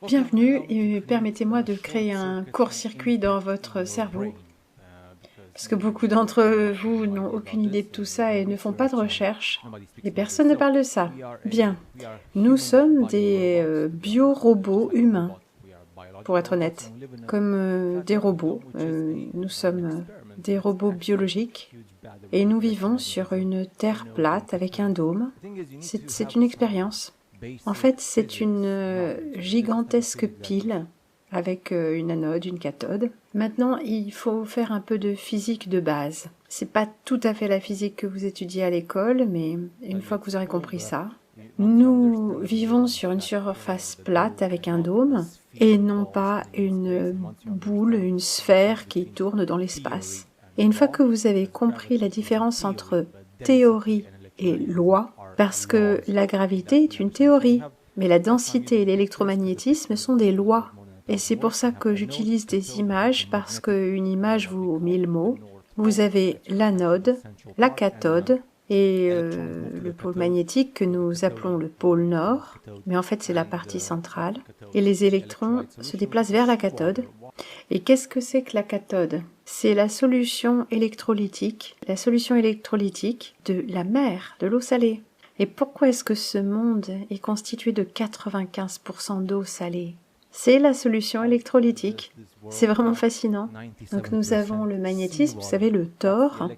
Bienvenue et permettez-moi de créer un court-circuit dans votre cerveau, parce que beaucoup d'entre vous n'ont aucune idée de tout ça et ne font pas de recherche, et personne ne parle de ça. Bien, nous sommes des biorobots humains, pour être honnête, comme des robots. Nous sommes des robots biologiques, et nous vivons sur une terre plate avec un dôme. C'est une expérience. En fait, c'est une gigantesque pile avec une anode, une cathode. Maintenant, il faut faire un peu de physique de base. C'est pas tout à fait la physique que vous étudiez à l'école, mais une fois que vous aurez compris ça, nous vivons sur une surface plate avec un dôme et non pas une boule, une sphère qui tourne dans l'espace. Et une fois que vous avez compris la différence entre théorie et loi, parce que la gravité est une théorie, mais la densité et l'électromagnétisme sont des lois. Et c'est pour ça que j'utilise des images, parce qu'une image vaut 1000 mots. Vous avez l'anode, la cathode et le pôle magnétique que nous appelons le pôle nord, mais en fait c'est la partie centrale. Et les électrons se déplacent vers la cathode. Et qu'est-ce que c'est que la cathode? C'est la solution électrolytique de la mer, de l'eau salée. Et pourquoi est-ce que ce monde est constitué de 95% d'eau salée? C'est la solution électrolytique. C'est vraiment fascinant. Donc nous avons le magnétisme, vous savez, le thor,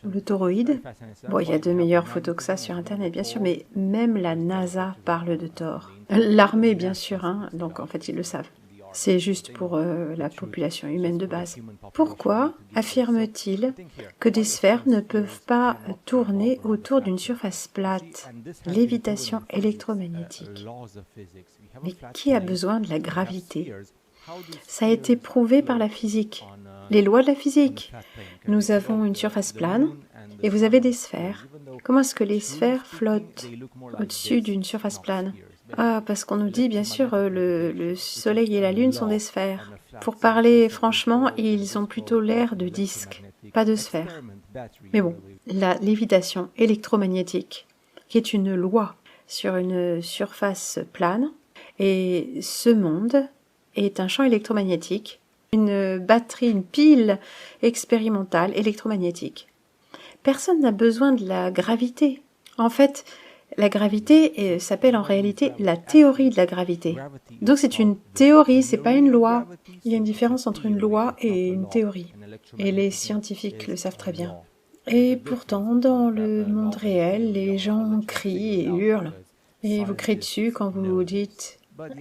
le toroïde. Bon, il y a de meilleures photos que ça sur Internet, bien sûr, mais même la NASA parle de thor. L'armée, bien sûr, hein, donc en fait, ils le savent. C'est juste pour la population humaine de base. Pourquoi affirme-t-il que des sphères ne peuvent pas tourner autour d'une surface plate? Lévitation électromagnétique. Mais qui a besoin de la gravité? Ça a été prouvé par la physique, les lois de la physique. Nous avons une surface plane et vous avez des sphères. Comment est-ce que les sphères flottent au-dessus d'une surface plane? Ah, parce qu'on nous dit, bien sûr, le Soleil et la Lune sont des sphères. Pour parler franchement, ils ont plutôt l'air de disques, pas de sphères. Mais bon, la lévitation électromagnétique, qui est une loi sur une surface plane, et ce monde est un champ électromagnétique, une batterie, une pile expérimentale électromagnétique. Personne n'a besoin de la gravité. En fait, la gravité s'appelle en réalité la théorie de la gravité. Donc c'est une théorie, c'est pas une loi. Il y a une différence entre une loi et une théorie. Et les scientifiques le savent très bien. Et pourtant, dans le monde réel, les gens crient et hurlent. Et vous criez dessus quand vous dites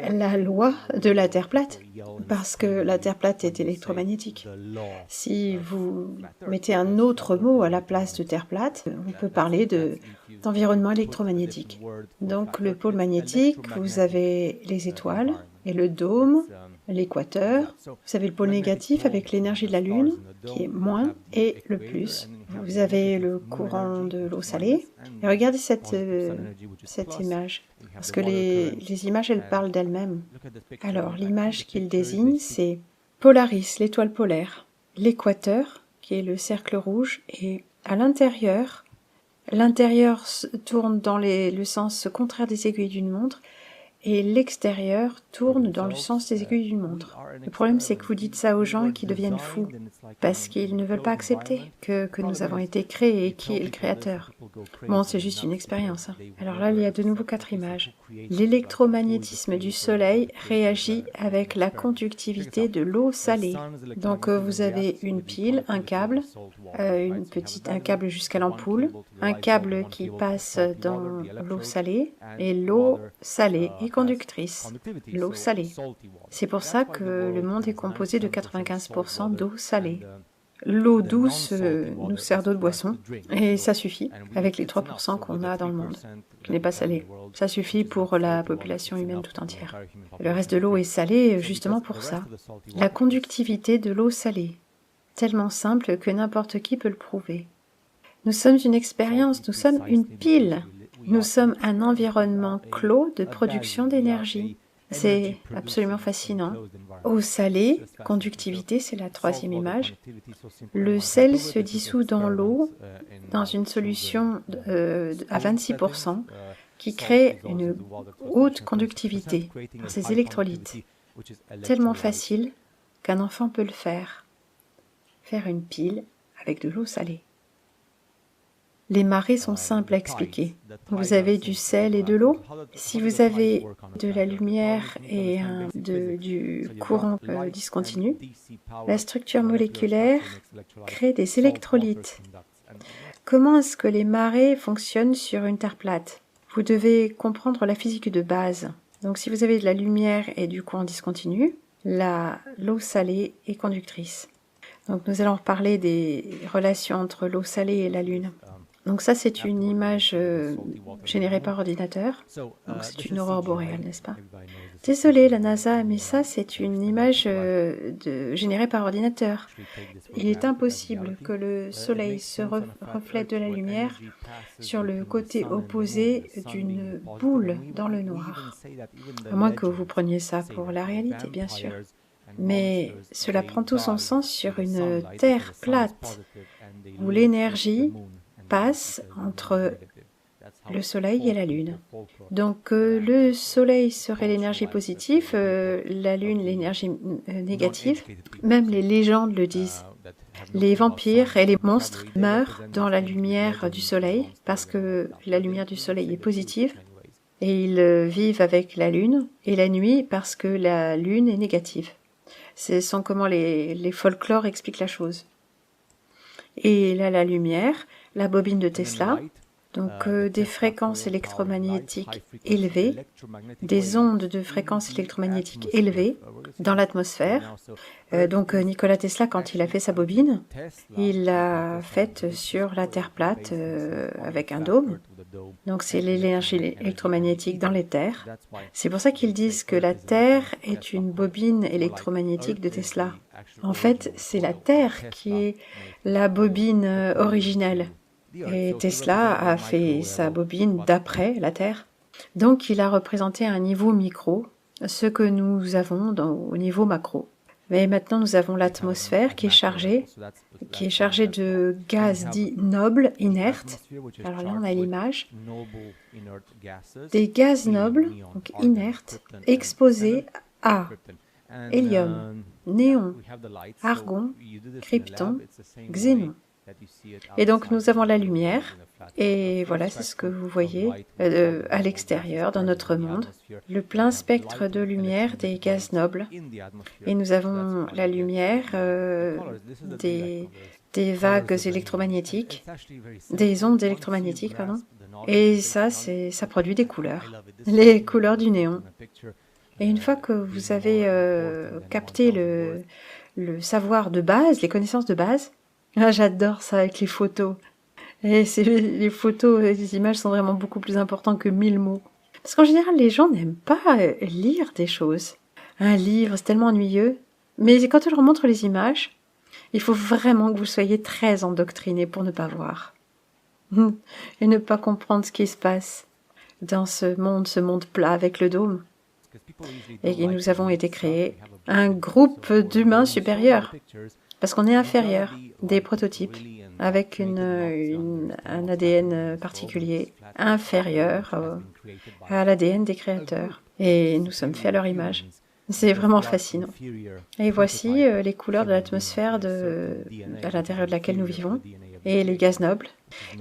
la loi de la Terre plate, parce que la Terre plate est électromagnétique. Si vous mettez un autre mot à la place de Terre plate, on peut parler d'environnement électromagnétique. Donc le pôle magnétique, vous avez les étoiles et le dôme, l'équateur. Vous avez le pôle négatif avec l'énergie de la Lune, qui est moins, et le plus. Vous avez le courant de l'eau salée. Et regardez cette image, parce que les images, elles parlent d'elles-mêmes. Alors, l'image qu'il désigne, c'est Polaris, l'étoile polaire, l'équateur, qui est le cercle rouge, et à l'intérieur tourne dans le sens contraire des aiguilles d'une montre, et l'extérieur tourne dans le sens des aiguilles d'une montre. Le problème, c'est que vous dites ça aux gens et qu'ils deviennent fous, parce qu'ils ne veulent pas accepter que nous avons été créés et qui est le créateur. Bon, c'est juste une expérience. Hein. Alors là, il y a de nouveau 4 images. L'électromagnétisme du Soleil réagit avec la conductivité de l'eau salée. Donc vous avez une pile, un câble, un câble jusqu'à l'ampoule, un câble qui passe dans l'eau salée, et l'eau salée est conductrice, l'eau salée. C'est pour ça que le monde est composé de 95% d'eau salée. L'eau douce nous sert d'eau de boisson, et ça suffit, avec les 3% qu'on a dans le monde, qui n'est pas salé. Ça suffit pour la population humaine tout entière. Le reste de l'eau est salée justement pour ça. La conductivité de l'eau salée, tellement simple que n'importe qui peut le prouver. Nous sommes une expérience, nous sommes une pile. Nous sommes un environnement clos de production d'énergie. C'est absolument fascinant. Eau salée, conductivité, c'est la 3e image. Le sel se dissout dans l'eau, dans une solution à 26%, qui crée une haute conductivité par ces électrolytes, tellement facile qu'un enfant peut le faire. Faire une pile avec de l'eau salée. Les marées sont simples à expliquer. Vous avez du sel et de l'eau. Si vous avez de la lumière et du courant discontinu, la structure moléculaire crée des électrolytes. Comment est-ce que les marées fonctionnent sur une terre plate? Vous devez comprendre la physique de base. Donc si vous avez de la lumière et du courant discontinu, l'eau salée est conductrice. Donc nous allons reparler des relations entre l'eau salée et la Lune. Donc ça, c'est une image générée par ordinateur. Donc c'est une aurore boréale, n'est-ce pas? Désolée, la NASA, mais ça, c'est une image générée par ordinateur. Il est impossible que le Soleil se reflète de la lumière sur le côté opposé d'une boule dans le noir. À moins que vous preniez ça pour la réalité, bien sûr. Mais cela prend tout son sens sur une Terre plate, où l'énergie passe entre le Soleil et la Lune. Donc le Soleil serait l'énergie positive, la Lune l'énergie négative. Même les légendes le disent. Les vampires et les monstres meurent dans la lumière du Soleil parce que la lumière du Soleil est positive et ils vivent avec la Lune et la nuit parce que la Lune est négative. Ce sont comment les folklores expliquent la chose. Et là, la lumière, la bobine de Tesla, donc des fréquences électromagnétiques élevées, des ondes de fréquences électromagnétiques élevées dans l'atmosphère. Donc Nikola Tesla, quand il a fait sa bobine, il l'a faite sur la Terre plate avec un dôme. Donc c'est l'énergie électromagnétique dans les terres. C'est pour ça qu'ils disent que la Terre est une bobine électromagnétique de Tesla. En fait, c'est la Terre qui est la bobine originelle. Et Tesla a fait sa bobine d'après la Terre. Donc il a représenté à un niveau micro ce que nous avons au niveau macro. Mais maintenant nous avons l'atmosphère qui est chargée de gaz dits nobles, inertes. Alors là on a l'image. Des gaz nobles, donc inertes, exposés à hélium, néon, argon, krypton, xénon. Et donc nous avons la lumière, et voilà, c'est ce que vous voyez à l'extérieur, dans notre monde, le plein spectre de lumière des gaz nobles. Et nous avons la lumière des vagues électromagnétiques, des ondes électromagnétiques, pardon. Et ça produit des couleurs, les couleurs du néon. Et une fois que vous avez capté le savoir de base, les connaissances de base, j'adore ça avec les photos. Et les photos et les images sont vraiment beaucoup plus importantes que 1000 mots. Parce qu'en général, les gens n'aiment pas lire des choses. Un livre, c'est tellement ennuyeux. Mais quand on leur montre les images, il faut vraiment que vous soyez très endoctriné pour ne pas voir. Et ne pas comprendre ce qui se passe dans ce monde plat avec le dôme. Et nous avons été créés un groupe d'humains supérieurs. Parce qu'on est inférieur des prototypes avec un ADN particulier inférieur à l'ADN des créateurs. Et nous sommes faits à leur image. C'est vraiment fascinant. Et voici les couleurs de l'atmosphère à l'intérieur de laquelle nous vivons et les gaz nobles.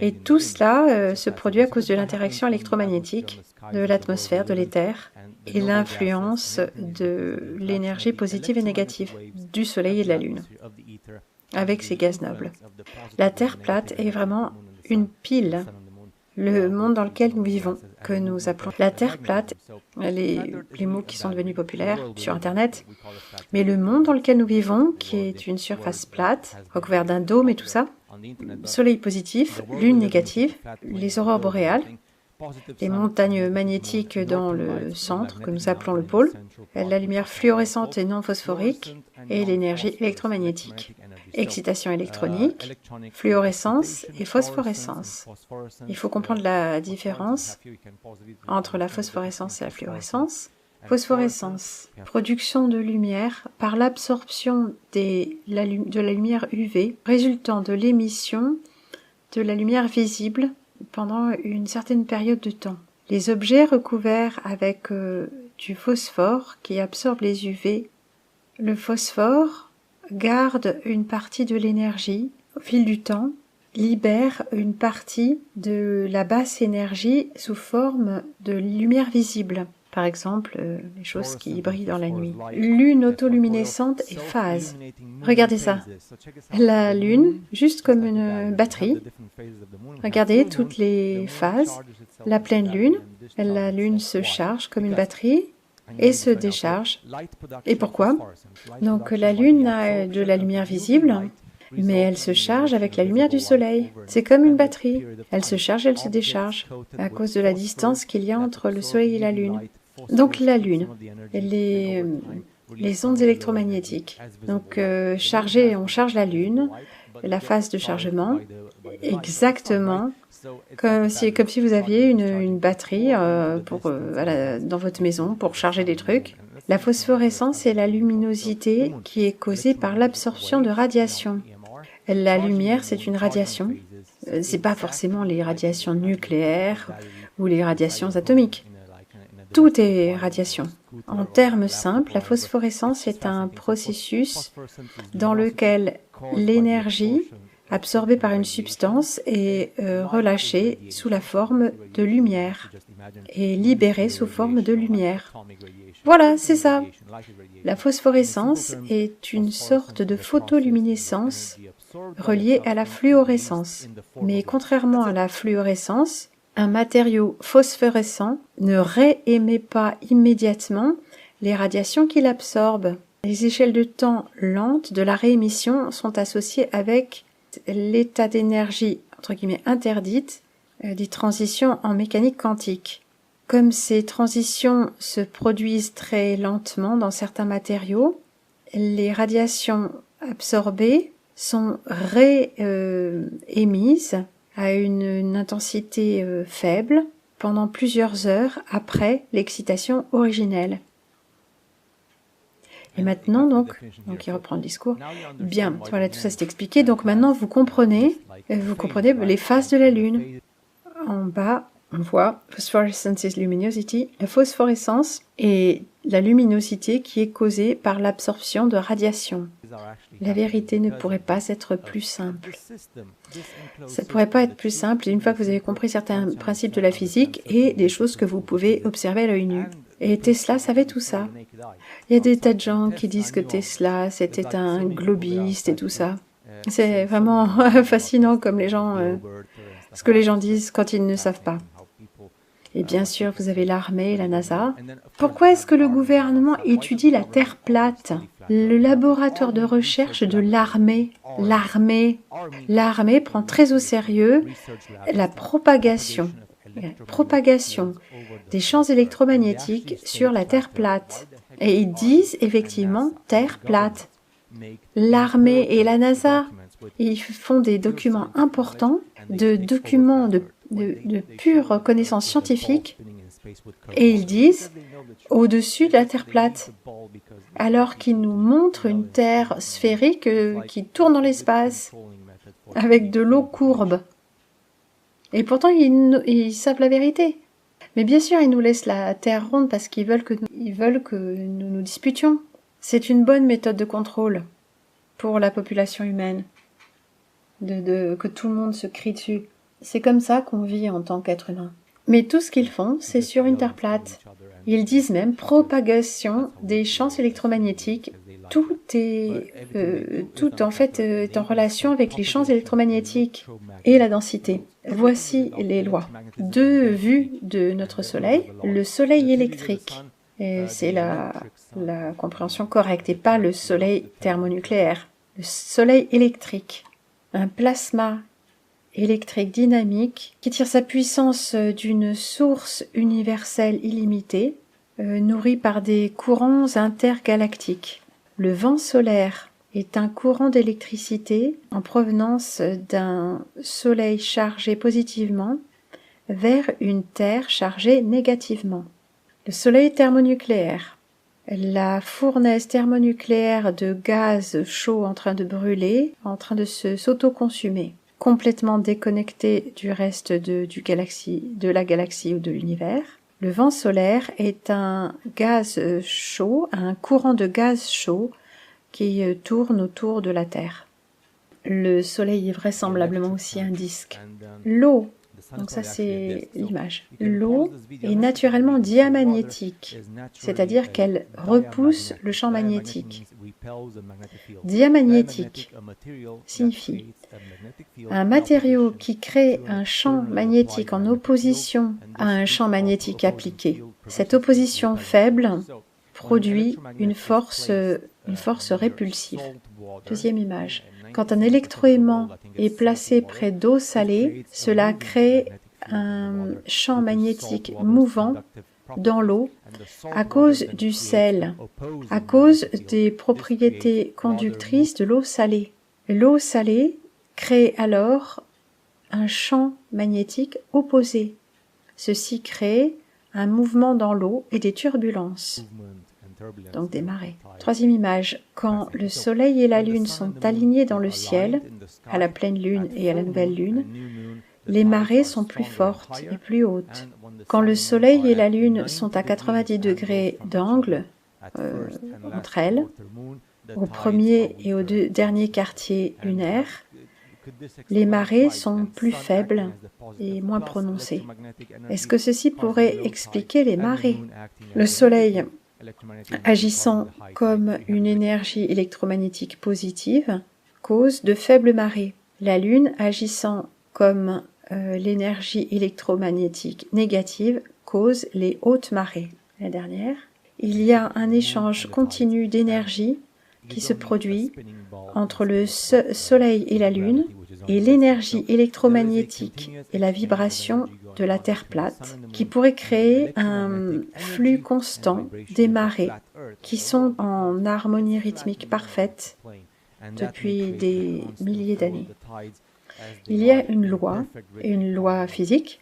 Et tout cela se produit à cause de l'interaction électromagnétique de l'atmosphère, de l'éther et l'influence de l'énergie positive et négative du Soleil et de la Lune avec ces gaz nobles. La Terre plate est vraiment une pile, le monde dans lequel nous vivons, que nous appelons la Terre plate, les mots qui sont devenus populaires sur Internet, mais le monde dans lequel nous vivons, qui est une surface plate, recouverte d'un dôme et tout ça, Soleil positif, Lune négative, les aurores boréales, les montagnes magnétiques dans le centre, que nous appelons le pôle, la lumière fluorescente et non phosphorique, et l'énergie électromagnétique. Excitation électronique, fluorescence et phosphorescence. Il faut comprendre la différence entre la phosphorescence et la fluorescence. Phosphorescence, production de lumière par l'absorption de la lumière UV résultant de l'émission de la lumière visible pendant une certaine période de temps. Les objets recouverts avec du phosphore qui absorbe les UV. Le phosphore garde une partie de l'énergie au fil du temps, libère une partie de la basse énergie sous forme de lumière visible. Par exemple, les choses qui brillent dans la nuit. Lune autoluminescente et phase. Regardez ça. La Lune, juste comme une batterie. Regardez toutes les phases. La pleine Lune, la Lune se charge comme une batterie et se décharge. Et pourquoi? Donc la Lune a de la lumière visible, mais elle se charge avec la lumière du Soleil. C'est comme une batterie. Elle se charge, elle se décharge, à cause de la distance qu'il y a entre le Soleil et la Lune. Donc la Lune, les ondes électromagnétiques. Donc on charge la Lune, la phase de chargement, exactement comme si vous aviez une batterie dans votre maison pour charger des trucs. La phosphorescence, c'est la luminosité qui est causée par l'absorption de radiation. La lumière, c'est une radiation. C'est pas forcément les radiations nucléaires ou les radiations atomiques. Tout est radiation. En termes simples, la phosphorescence est un processus dans lequel l'énergie absorbée par une substance est relâchée sous la forme de lumière et libérée sous forme de lumière. Voilà, c'est ça. La phosphorescence est une sorte de photoluminescence reliée à la fluorescence. Mais contrairement à la fluorescence, un matériau phosphorescent ne réémet pas immédiatement les radiations qu'il absorbe. Les échelles de temps lentes de la réémission sont associées avec l'état d'énergie entre guillemets interdite des transitions en mécanique quantique. Comme ces transitions se produisent très lentement dans certains matériaux, les radiations absorbées sont réémises à une intensité faible pendant plusieurs heures après l'excitation originelle. Et maintenant, donc il reprend le discours. Bien, voilà, tout ça c'est expliqué. Donc maintenant, vous comprenez les phases de la Lune. En bas, on voit phosphorescence is luminosity. La phosphorescence est la luminosité qui est causée par l'absorption de radiation. La vérité ne pourrait pas être plus simple. Ça ne pourrait pas être plus simple une fois que vous avez compris certains principes de la physique et des choses que vous pouvez observer à l'œil nu. Et Tesla savait tout ça. Il y a des tas de gens qui disent que Tesla, c'était un globiste et tout ça. C'est vraiment fascinant comme ce que les gens disent quand ils ne savent pas. Et bien sûr, vous avez l'armée et la NASA. Pourquoi est-ce que le gouvernement étudie la Terre plate? Le laboratoire de recherche de l'armée prend très au sérieux la propagation des champs électromagnétiques sur la Terre plate. Et ils disent effectivement Terre plate. L'armée et la NASA, ils font des documents importants, documents de pure connaissance scientifique, et ils disent au-dessus de la Terre plate, alors qu'ils nous montrent une Terre sphérique qui tourne dans l'espace, avec de l'eau courbe. Et pourtant, ils savent la vérité. Mais bien sûr, ils nous laissent la Terre ronde parce qu'ils veulent que nous nous disputions. C'est une bonne méthode de contrôle pour la population humaine, que tout le monde se crie dessus. C'est comme ça qu'on vit en tant qu'être humain. Mais tout ce qu'ils font, c'est sur une Terre plate. Ils disent même propagation des champs électromagnétiques. Tout en fait est en relation avec les champs électromagnétiques et la densité. Voici les lois. Deux vues de notre Soleil. Le Soleil électrique, c'est la compréhension correcte, et pas le Soleil thermonucléaire. Le Soleil électrique, un plasma électrique dynamique qui tire sa puissance d'une source universelle illimitée, nourrie par des courants intergalactiques. Le vent solaire est un courant d'électricité en provenance d'un Soleil chargé positivement vers une Terre chargée négativement. Le Soleil thermonucléaire, la fournaise thermonucléaire de gaz chaud en train de brûler, en train de s'autoconsumer. complètement déconnecté du reste de la galaxie ou de l'univers. Le vent solaire est un gaz chaud, un courant de gaz chaud qui tourne autour de la Terre. Le Soleil est vraisemblablement aussi un disque. L'eau, donc ça c'est l'image. L'eau est naturellement diamagnétique, c'est-à-dire qu'elle repousse le champ magnétique. Diamagnétique signifie un matériau qui crée un champ magnétique en opposition à un champ magnétique appliqué. Cette opposition faible produit une force répulsive. Deuxième image. Quand un électroaimant est placé près d'eau salée, cela crée un champ magnétique mouvant dans l'eau à cause du sel, à cause des propriétés conductrices de l'eau salée. L'eau salée crée alors un champ magnétique opposé. Ceci crée un mouvement dans l'eau et des turbulences, donc des marées. Troisième image, quand le Soleil et la Lune sont alignés dans le ciel, à la pleine Lune et à la nouvelle Lune, les marées sont plus fortes et plus hautes. Quand le Soleil et la Lune sont à 90 degrés d'angle entre elles, au premier et au dernier quartier lunaire, les marées sont plus faibles et moins prononcées. Est-ce que ceci pourrait expliquer les marées? Le Soleil agissant comme une énergie électromagnétique positive cause de faibles marées. La Lune agissant comme l'énergie électromagnétique négative cause les hautes marées. La dernière, il y a un échange continu d'énergie qui se produit entre le Soleil et la Lune et l'énergie électromagnétique et la vibration de la Terre plate qui pourrait créer un flux constant des marées qui sont en harmonie rythmique parfaite depuis des milliers d'années. Il y a une loi physique,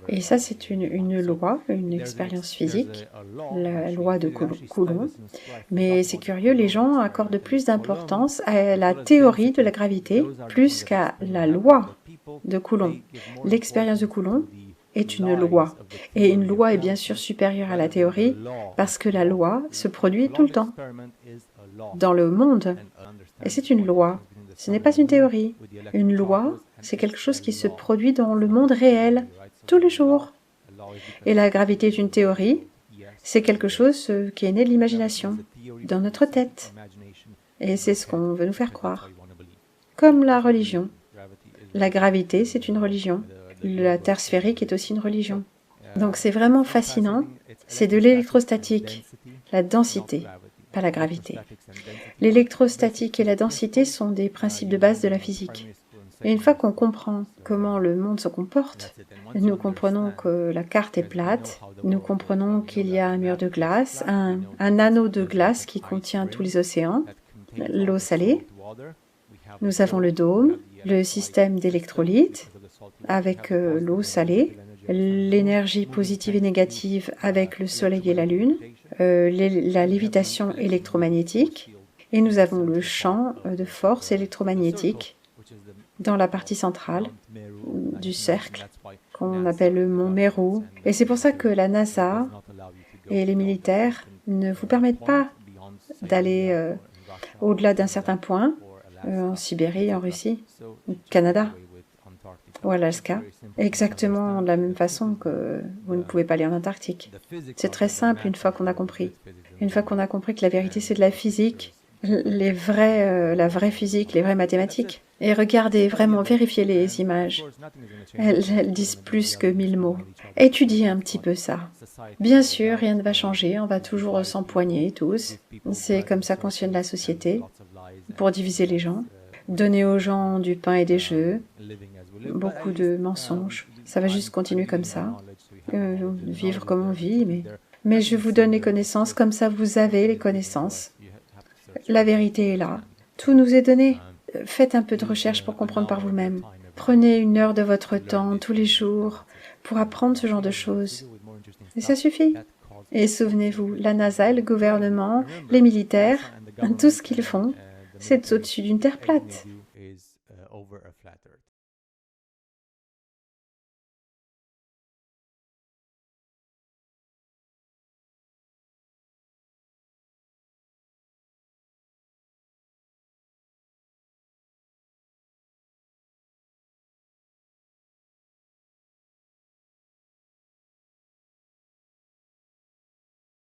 et ça c'est une loi, une expérience physique, la loi de Coulomb. Mais c'est curieux, les gens accordent plus d'importance à la théorie de la gravité plus qu'à la loi de Coulomb. L'expérience de Coulomb est une loi, et une loi est bien sûr supérieure à la théorie parce que la loi se produit tout le temps dans le monde, et c'est une loi. Ce n'est pas une théorie. Une loi, c'est quelque chose qui se produit dans le monde réel, tous les jours. Et la gravité est une théorie, c'est quelque chose qui est né de l'imagination, dans notre tête. Et c'est ce qu'on veut nous faire croire. Comme la religion. La gravité, c'est une religion. La Terre sphérique est aussi une religion. Donc c'est vraiment fascinant. C'est de l'électrostatique, la densité, pas la gravité. L'électrostatique et la densité sont des principes de base de la physique. Et une fois qu'on comprend comment le monde se comporte, nous comprenons que la carte est plate, nous comprenons qu'il y a un mur de glace, un anneau de glace qui contient tous les océans, l'eau salée, nous avons le dôme, le système d'électrolytes avec l'eau salée, l'énergie positive et négative avec le Soleil et la Lune, la lévitation électromagnétique, et nous avons le champ de force électromagnétique dans la partie centrale du cercle qu'on appelle le mont Meru. Et c'est pour ça que la NASA et les militaires ne vous permettent pas d'aller au-delà d'un certain point, en Sibérie, en Russie, au Canada ou Alaska, exactement de la même façon que vous ne pouvez pas aller en Antarctique. C'est très simple une fois qu'on a compris. Une fois qu'on a compris que la vérité c'est de la physique, la vraie physique, les vraies mathématiques. Et regardez, vraiment, vérifiez les images. Elles disent plus que 1000 mots. Étudiez un petit peu ça. Bien sûr, rien ne va changer, on va toujours s'empoigner tous. C'est comme ça fonctionne la société, pour diviser les gens, donner aux gens du pain et des jeux, beaucoup de mensonges. Ça va juste continuer comme ça, vivre comme on vit, mais je vous donne les connaissances, comme ça vous avez les connaissances. La vérité est là. Tout nous est donné. Faites un peu de recherche pour comprendre par vous-même. Prenez 1 heure de votre temps tous les jours pour apprendre ce genre de choses. Et ça suffit. Et souvenez-vous, la NASA, le gouvernement, les militaires, tout ce qu'ils font, c'est au-dessus d'une terre plate.